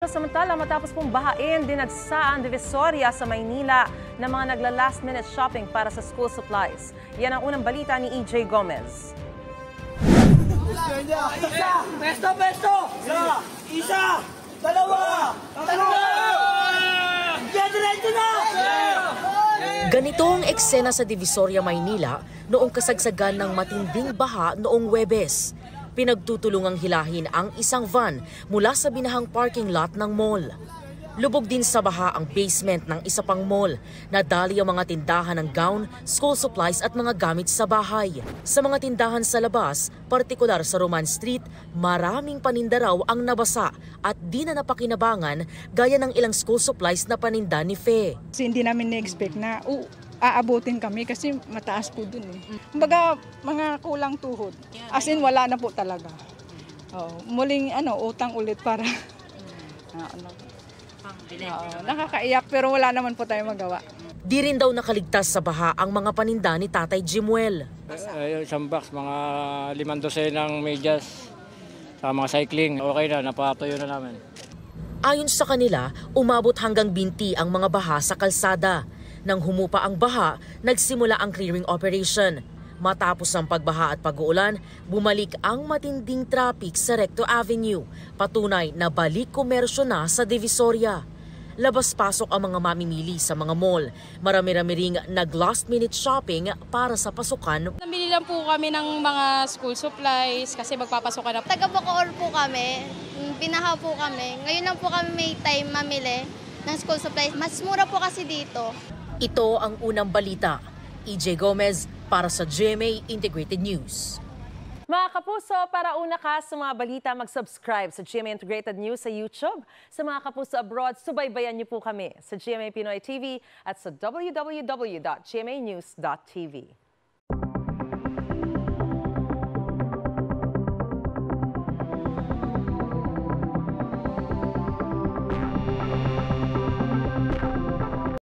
Samantala, matapos pong bahain, dinagsa ang Divisoria sa Maynila ng mga nagla-last minute shopping para sa school supplies. Yan ang unang balita ni EJ Gomez. Isa! Pesto! Isa! Dalawa! Tatlo! Diretso na! Ganito ang eksena sa Divisoria, Maynila noong kasagsagan ng matinding baha noong Huwebes. Pinagtutulungang hilahin ang isang van mula sa binahang parking lot ng mall. Lubog din sa baha ang basement ng isa pang mall. Nadali ang mga tindahan ng gown, school supplies at mga gamit sa bahay. Sa mga tindahan sa labas, partikular sa Roman Street, maraming paninda raw ang nabasa at di na napakinabangan gaya ng ilang school supplies na paninda ni Fe. Kasi hindi namin na-expect na aabutin kami kasi mataas po dun eh. Kumbaga mga kulang tuhod. As in wala na po talaga. Muling utang ulit para nakakaiyak pero wala naman po tayong magawa. Di rin daw nakaligtas sa baha ang mga paninda ni Tatay Jimuel. Isang box, mga 5 dosenang medyas sa mga cycling. Okay na, napatuyo na namin. Ayon sa kanila, umabot hanggang binti ang mga baha sa kalsada. Nang humupa ang baha, nagsimula ang clearing operation. Matapos ang pagbaha at pag-uulan, bumalik ang matinding traffic sa Recto Avenue. Patunay na balik komersyo na sa Divisoria. Labas-pasok ang mga mamimili sa mga mall. Marami-rami ring nag-last minute shopping para sa pasukan. Nabili lang po kami ng mga school supplies kasi magpapasokan na. Taga Bacoor po kami, binahaw po kami. Ngayon lang po kami may time mamili ng school supplies. Mas mura po kasi dito. Ito ang unang balita. EJ Gomez para sa GMA Integrated News. Mga kapuso, para una ka sa mga balita, mag-subscribe sa GMA Integrated News sa YouTube. Sa mga kapuso abroad, subaybayan niyo po kami sa GMA Pinoy TV at sa www.gmanews.tv.